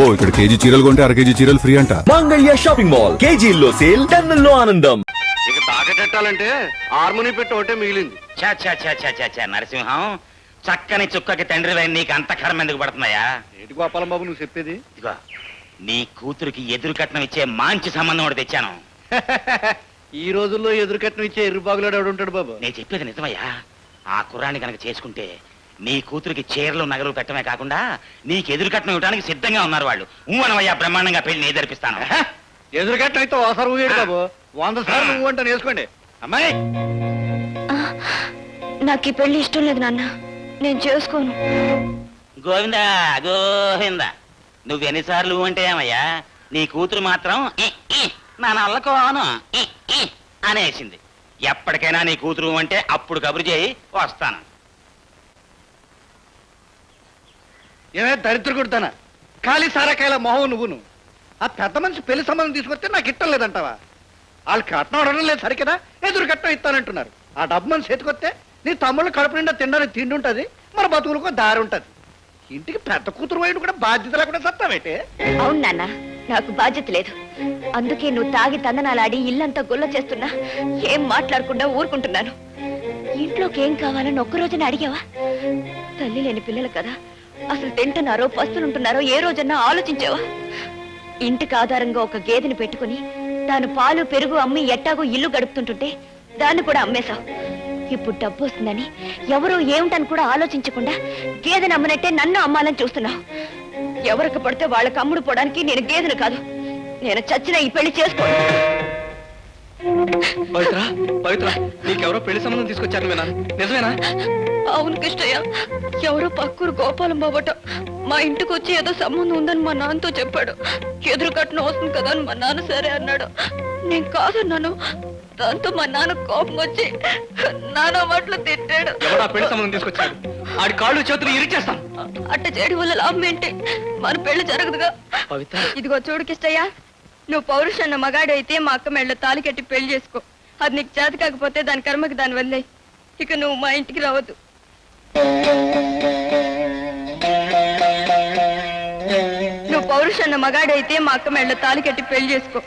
అబ్బో ఇక్కడ కేజీ చీరలు కొంటే అర కేజీ చీరలు ఫ్రీ అంట. మంగళ్య షాపింగ్ మాల్, కేజీల్లో సేల్, టన్నుల్లో ఆనందం. ఇక తాకటెట్టాలంటే హార్మోని పెట్టి ఒకటే మిగిలింది. నరసింహం, చక్కని చుక్కకి తండ్రి నీకు అంత కర్మ ఎందుకు పడుతున్నాయా? ఏంటి గోపాలం బాబు నువ్వు చెప్పేది? ఇదిగో నీ కూతురికి ఎదురు కట్నం ఇచ్చే మంచి సంబంధం ఒకటి తెచ్చాను. ఈ రోజుల్లో ఎదురు కట్నం ఇచ్చే ఎర్రుబాగులాడు ఎవడుంటాడు బాబు? నేను చెప్పేది నిజమయ్యా. ఆ కుర్రాన్ని కనుక చేసుకుంటే నీ కూతురికి చీరలు నగలు పెట్టడమే కాకుండా నీకు ఎదురు కట్నం ఇవ్వడానికి సిద్ధంగా ఉన్నారు వాళ్ళు. ఊనవయ్యా, బ్రహ్మాండంగా పెళ్లి నీ జరిపిస్తాను. ఎదురు కట్నం అయితే ఓసారి ఊయేడు బాబు, 100 సార్లు నువ్వు అంటాను వేసుకోండి. అమ్మాయి, నాకు ఈ పెళ్లి ఇష్టం లేదు నాన్న, నేను చేసుకోను. గోవిందా గోవిందా, నువ్వెన్నిసార్లు అంటే ఏమయ్యా, నీ కూతురు మాత్రం నా నల్లకోను అనేసింది. ఎప్పటికైనా నీ కూతురు అంటే అప్పుడు కబురు చేయి, వస్తాను. ఏమే దరిద్ర కొడతానా, ఖాళీ సారాకాయల మొహం నువ్వును. ఆ పెద్ద మనిషి పెళ్లి సంబంధం తీసుకొస్తే నాకు ఇట్టం లేదంటావా? వాళ్ళు కట్నం అడగడం లేదు సరే కదా, ఎదురు కట్నం ఇస్తానంటున్నారు. ఆ డబ్బు మనిషి ఎత్తుకొస్తే నీ తమ్ముళ్ళు కడుపు నిండా తినడానికి తిండి ఉంటుంది, మన బతుకులకు దారి ఉంటుంది. ఇంటికి పెద్ద కూతురు వైపు కూడా బాధ్యత లేకుండా సత్తావేటే? అవును నాన్న, నాకు బాధ్యత లేదు. అందుకే నువ్వు తాగి తందనాలాడి ఇల్లంతా గుల్ల చేస్తున్నా ఏం మాట్లాడకుండా ఊరుకుంటున్నాను. ఇంట్లోకి ఏం కావాలని ఒక్కరోజున అడిగావా? తల్లి లేని పిల్లలు కదా, అసలు తింటున్నారో పస్తులుంటున్నారో ఏ రోజన్నా ఆలోచించావా? ఇంటికి ఆధారంగా ఒక గేదెని పెట్టుకుని తాను పాలు పెరుగు అమ్మి ఎట్టాగో ఇల్లు గడుపుతుంటుంటే దాన్ని కూడా అమ్మేశావు. ఇప్పుడు డబ్బు వస్తుందని ఎవరో ఏమిటని కూడా ఆలోచించకుండా గేదెని అమ్మనట్టే నన్ను అమ్మాలని చూస్తున్నావు. ఎవరికి పడితే వాళ్ళకి అమ్ముడు పోవడానికి నేను గేదెను కాదు. నేను చచ్చిన ఈ పెళ్లి చేసుకోను. పవిత్ర, పవిత్ర, నీకెవరో పెళ్లి సంబంధం తీసుకొచ్చారు నిజమేనా? అవును కృష్ణయ్య, ఎవరో పక్కూరు గోపాలం బాబట మా ఇంటికి వచ్చి ఏదో సంబంధం ఉందని మా నాన్నతో చెప్పాడు. ఎదురు కట్నం వస్తుంది కదా అని మా నాన్న సరే అన్నాడు. నేను కాదన్నాను. దాంతో మా నాన్న కోపం వచ్చి నాన్న మాటలు తిట్టాడు. ఎవరో పెళ్లి సంబంధం తీసుకొచ్చాడు, ఆడి కాళ్ళు చేతులు ఇరిచేస్తాను. అట్ట చేయడం వల్ల లాభం ఏంటి? మన పెళ్లి జరగదుగా. పవిత్ర, ఇదిగో చూడు కిష్టయ్య, నువ్వు పౌరుషన్న మగాడు అయితే మా అక్క మెళ్ళ తాలి కట్టి పెళ్లి చేసుకో. అది నీకు చేత కాకపోతే దాని కర్మకి దాని వల్లే. ఇక నువ్వు మా ఇంటికి రావద్దు. నువ్వు పౌరుషన్న మగాడు అయితే మా అక్క మెళ్ళ తాలి కట్టి పెళ్లి చేసుకో.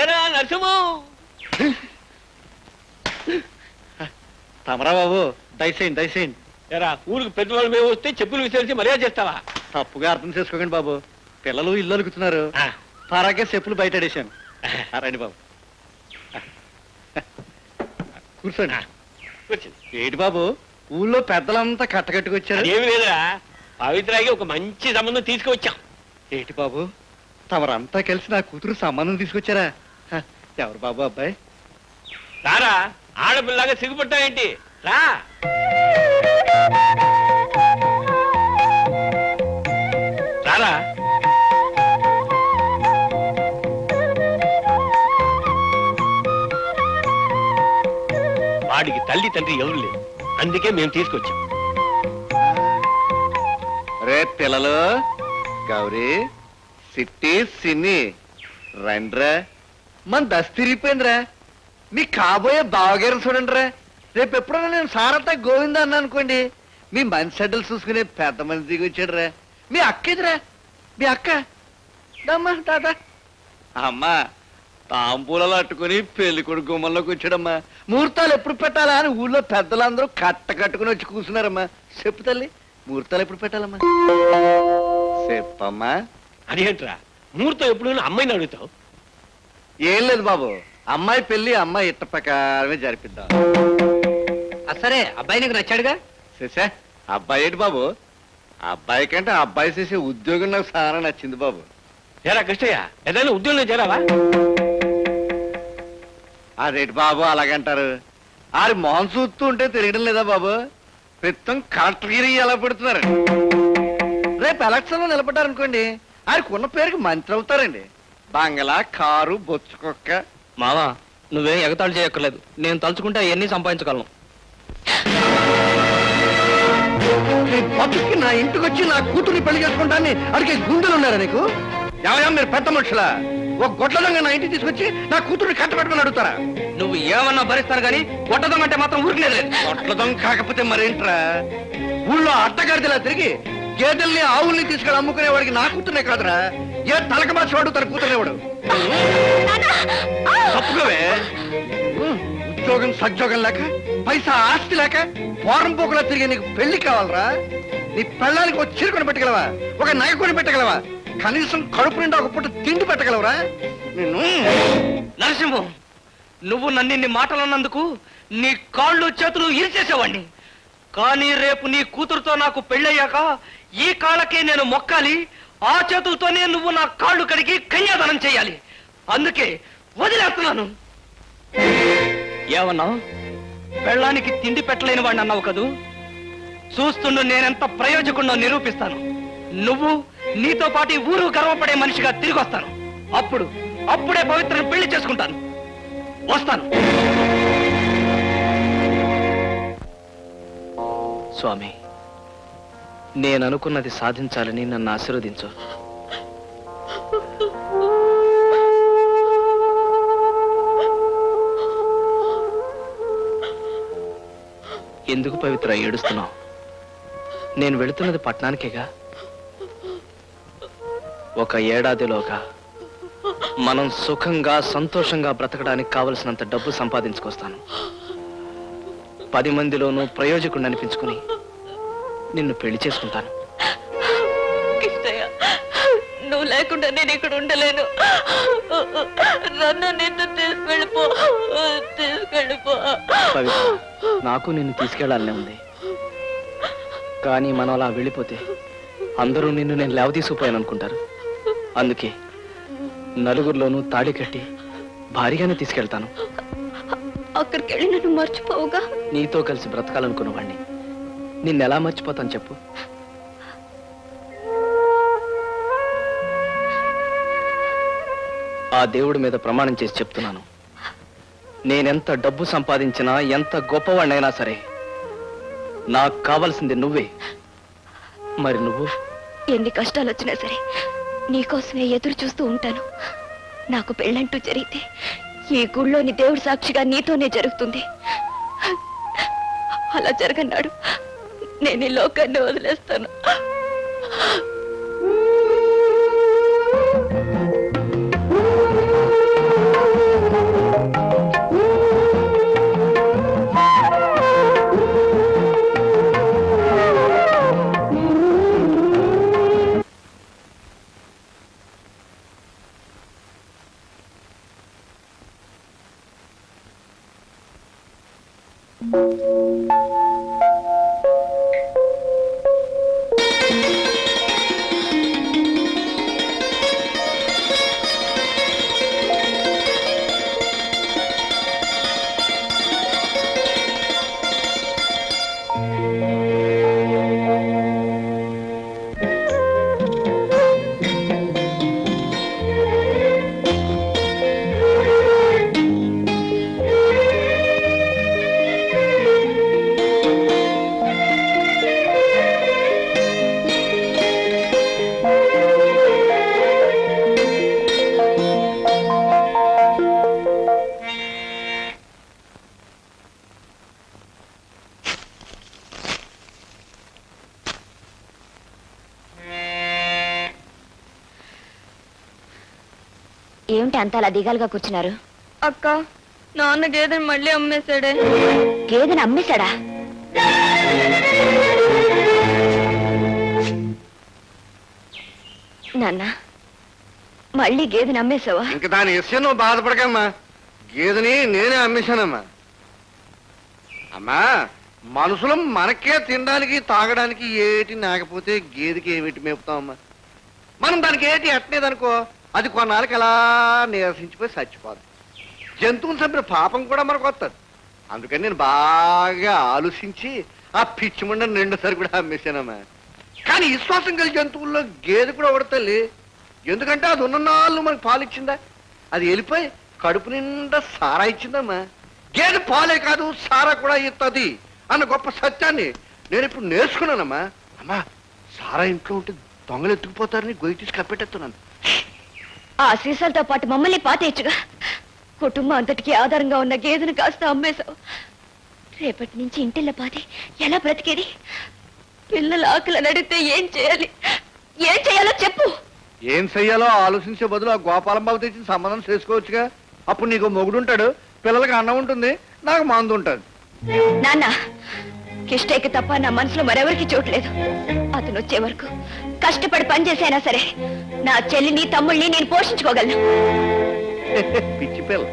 ఏరా నరసింహు, తమరా బాబు, దయచేయండి దయచేయండి. ఏరా ఊరికి పెద్దవాళ్ళు మేము వస్తే చెప్పులు విసిరేసి మర్యాద చేస్తావా? తప్పుగా అర్థం చేసుకోకండి బాబు, పిల్లలు ఇల్లు అలుకుతున్నారు, తారాకే చెప్పులు బయట పడేశాను. రండి బాబు, కూర్చోండి. ఏంటి బాబు, ఊళ్ళో పెద్దలంతా కట్టకట్టుకొచ్చారు? ఏమి లేదురా, పవిత్రకి ఒక మంచి సంబంధం తీసుకువచ్చాం. ఏంటి బాబు, తమరంతా కలిసి నా కూతురు సంబంధం తీసుకొచ్చారా? ఎవరు బాబు అబ్బాయి? రారా, ఆడపిల్లగా సిగ్గుపట్టావేంటి? రా. రారా. వాడికి తల్లి తండ్రి ఎవరు లేరు, అందుకే మేము తీసుకొచ్చాం. రే పిల్లలు, గౌరీ, సిట్టి, సిన్ని, రండ్రా. మన దశ తిరిగిపోయిందిరా. మీ కాబోయే బావగారిని చూడండి రా. రేపు ఎప్పుడైనా నేను సారథ గోవింద అన్నా అనుకోండి, మీ మంచి సెడ్డలు చూసుకునే పెద్ద మంది దిగి వచ్చాడు రా. మీ అక్క ఎదురా, మీ అక్క దమ్మా తాత. అమ్మా తాంబూలాలు అట్టుకుని పెళ్లి కొడుకు గుమ్మంలోకి వచ్చాడమ్మా. ముహూర్తాలు ఎప్పుడు పెట్టాలా అని ఊళ్ళో పెద్దలందరూ కట్టుకుని వచ్చి కూర్చున్నారమ్మా. చెప్పు తల్లి, ముహూర్తాలు ఎప్పుడు పెట్టాలమ్మా? చెప్పమ్మా. అదేంట్రా, ముహూర్తం ఎప్పుడు అమ్మాయిని అడుగుతావు? ఏం లేదు బాబు, అమ్మాయి పెళ్లి అమ్మాయి ఇట్ట ప్రకారమే జరిపిద్దాం. సరే, అబ్బాయి నీకు నచ్చాడుగా? చేసా అబ్బాయి ఏంటి బాబు, అబ్బాయి కంటే అబ్బాయి చేసే ఉద్యోగం నాకు చాలా నచ్చింది బాబు. ఏరా కృష్ణయ్య, ఏదైనా ఉద్యోగంలో చేరావా? అదేంటి బాబు అలాగంటారు? ఆరి మొహం చూస్తూ ఉంటే తిరగడం లేదా బాబు? ప్రస్తుతం కలెక్టర్గిరి ఎలా పెడుతున్నారు. రేపు ఎలక్షన్ లో నిలబడ్డారనుకోండి, ఆరికి ఉన్న పేరుకి మంత్రి అవుతారండి. బంగళా, కారు, బొచ్చు కుక్క. మావా, నువ్వేం ఎగతాళి చేయక్కర్లేదు, నేను తలుచుకుంటే అవన్నీ సంపాదించగలను. బతుక్కి నా ఇంటికి వచ్చి నా కూతుర్ని పెళ్లి చేసుకుంటాన్ని అడిగే గుండెలు ఉన్నారా నీకు? ఎవయా మీరు పెద్ద మనుషులా? ఒక గొడ్లదంగా నా ఇంటికి తీసుకొచ్చి నా కూతుర్ని కట్టబెట్టుకుని అడుగుతారా? నువ్వు ఏమన్నా భరిస్తాను కానీ కొట్టదం అంటే మాత్రం ఊరికలేదు. గొడ్లదం కాకపోతే మరేంట్రా? ఊళ్ళో అడ్డగాడిదలా తిరిగి గేదెల్ని ఆవుల్ని తీసుకెళ్ళి అమ్ముకునేవాడికి నా కూతురే కాదురా, ఏ తలకమార్చేవాడు తన కూతురేవాడు. తప్పుకోవే. ఉద్యోగం సద్యోగం లేక, పైసా ఆస్తి లేక, వారం పోకులా తిరిగి నీకు పెళ్లి కావాలరా? నీ పెళ్ళానికి ఒక చీర కొని పెట్టగలవా? ఒక నగ కొని పెట్టగలవా? కనీసం కడుపు నిండా ఒక పూట తిండి పెట్టగలవరా? నిన్ను నరసింహం, నువ్వు నన్ను ఇన్ని మాటలు అన్నందుకు నీ కాళ్ళు చేతులు ఇరిచేసేవాణ్ణి. కానీ రేపు నీ కూతురుతో నాకు పెళ్ళయ్యాక ఈ కాళ్ళకే నేను మొక్కాలి. ఆ చేతులతోనే నువ్వు నా కాళ్ళు కడిగి కన్యాదానం చేయాలి. అందుకే వదిలేస్తున్నాను. ఏమన్నావు? పెళ్ళానికి తిండి పెట్టలేని వాడిని అన్నావు కదూ. చూస్తుండు నేనెంత ప్రయోజకుడినో నిరూపిస్తాను. నువ్వు నీతో పాటు ఈ ఊరు గర్వపడే మనిషిగా తిరిగి వస్తాను. అప్పుడే పవిత్రను పెళ్లి చేసుకుంటాను. వస్తాను. స్వామి, నేను అనుకున్నది సాధించాలని నన్ను ఆశీర్వదించు. ఎందుకు పవిత్ర ఏడుస్తున్నావు? నేను వెళుతున్నది పట్టణానికేగా. ఒక ఏడాదిలోగా మనం సుఖంగా సంతోషంగా బ్రతకడానికి కావలసినంత డబ్బు సంపాదించుకొస్తాను. 10 మందిలోనూ ప్రయోజకుడిని అనిపించుకుని నిన్ను పెళ్లి చేసుకుంటాను. కిష్టయ్య, నువ్వు లేకుండా నేను ఇక్కడ ఉండలేను. నన్ను నిన్ను తీసుకెళ్ళిపో. పవిత్ర, నాకు నిన్ను తీసుకెళ్లాలనే ఉంది. కానీ మనం అలా వెళ్ళిపోతే అందరూ నిన్ను నేను లేవ తీసుకుపోయాను అనుకుంటారు. అందుకే నలుగురిలోనూ తాళి కట్టి భారీగానే తీసుకెళ్తాను. అక్కడికి వెళ్ళి నన్ను మర్చిపోవుగా. నీతో కలిసి బ్రతకాలనుకున్నవాణ్ణి నిన్నెలా మర్చిపోతాను చెప్పు? ఆ దేవుడి మీద ప్రమాణం చేసి చెప్తున్నాను, నేనెంత డబ్బు సంపాదించినా, ఎంత గొప్పవాణ్ణైనా సరే, నాకు కావలసింది నువ్వే. మరి నువ్వు? ఎన్ని కష్టాలు వచ్చినా సరే నీకోసమే ఎదురు చూస్తూ ఉంటాను. నాకు పెళ్ళంటూ జరిగితే ఈ గుళ్ళోని దేవుడి సాక్షిగా నీతోనే జరుగుతుంది. అలా జరగన్నాడు నేను ఈ లోకాన్ని వదిలేస్తాను. ఏమిటి అంత అలా దిగాలుగా కూర్చున్నారు? అక్క, నాన్న గేదెని మళ్ళీ అమ్మేశాడే. గేదెని అమ్మేశాడా? నాన్న, మళ్ళీ గేదెని అమ్మేశావా? ఇంక దాని విషయం నువ్వు బాధపడకమ్మా. గేదెని నేనే అమ్మేశానమ్మా. అమ్మా, మనుషులు మనకే తినడానికి తాగడానికి ఏటి నాకపోతే గేదెకి ఏమిటి మేపుతామమ్మా? మనం దానికి ఏటి ఎట్టలేదనుకో, అది కొన్నాళ్ళకి అలా నీరసించిపోయి చచ్చిపోదు. జంతువులు చంపిన పాపం కూడా మనకు వస్తుంది. అందుకని నేను బాగా ఆలోచించి ఆ పిచ్చి ముండని 2 సార్లు కూడా అమ్మేశానమ్మా. కానీ విశ్వాసం కలిగి జంతువుల్లో గేదె కూడా ఒకటి. ఎందుకంటే అది ఉన్న నాళ్ళు మనకు పాలు ఇచ్చిందా, అది వెళ్ళిపోయి కడుపు నిండా సారా ఇచ్చిందమ్మా. గేదె పాలే కాదు సారా కూడా ఇస్తుంది అన్న గొప్ప సత్యాన్ని నేను ఇప్పుడు నేర్చుకున్నానమ్మా. అమ్మా, సారా ఇంట్లో ఉంటే దొంగలు ఎత్తుకుపోతారని గొయ్యి తీసి కప్పెట్టేస్తున్నాను. ఆ సీసాలతో పాటు మమ్మల్ని పాతేయచ్చుగా. కుటుంబం అంతటికి ఆధారంగా ఉన్న గేదెను కాస్త అమ్మేశావు. రేపటి నుంచి ఇంటిల్ల పాతి ఎలా బ్రతికేది? పిల్లల ఆకలి అడిగితే ఏం చేయాలి? ఏం చేయాలో చెప్పు. ఏం చెయ్యాలో ఆలోచించే బదులు ఆ గోపాలం బాబు తెచ్చిన సంబంధం చేసుకోవచ్చుగా. అప్పుడు నీకు మొగుడుంటాడు, పిల్లలకి అన్నం ఉంటుంది, నాకు మందు ఉంటుంది. నాన్న, కిష్టయ్యకి తప్ప నా మనసులో మరెవరికి చోట్లేదు. అతను వచ్చే వరకు కష్టపడి పనిచేసైనా సరే నా చెల్లిని తమ్ముళ్ళని నేను పోషించుకోగలను. పిచ్చి పిల్ల.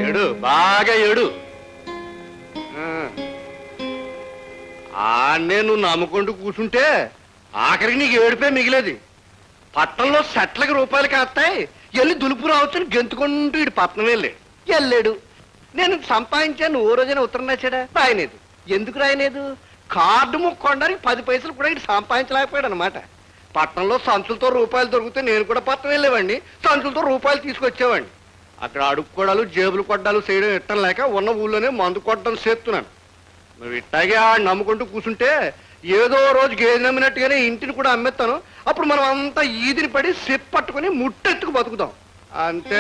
ఏడు, బాగా ఏడు. ఆన్నే నువ్వు నమ్ముకుంటూ కూర్చుంటే ఆఖరికి నీకు ఏడిపే మిగిలేది. పట్నంలో సెట్లకి రూపాయలు కాస్తాయి, వెళ్ళి దులుపు రావచ్చు అని గెంతుకుంటూ ఇటు పట్నం వెళ్ళాడు. నేను సంపాదించాను, ఓ రోజైనా ఉత్తరం రాశాడా? రాయలేదు. ఎందుకు రాయలేదు? కార్డు ముక్కొనడానికి 10 పైసలు కూడా ఇటు సంపాదించలేకపోయాడు అనమాట. పట్నంలో సంచులతో రూపాయలు దొరికితే నేను కూడా పట్నం వెళ్ళేవాడిని, సంచులతో రూపాయలు తీసుకొచ్చేవాడిని. అక్కడ అడుక్కోడాలు, జేబులు కొట్టాలు చేయడం ఇట్టం లేక ఉన్న ఊళ్ళోనే మందు కొట్టడం చేస్తున్నాను. నువ్వు ఇట్టాగే నమ్ముకుంటూ కూర్చుంటే ఏదో రోజు గేదె నమ్మినట్టుగానే ఇంటిని కూడా అమ్మేస్తాను. అప్పుడు మనం అంతా ఈదిని పడి సిప్ పట్టుకుని ముట్టెత్తుకు బతుకుతాం అంతే.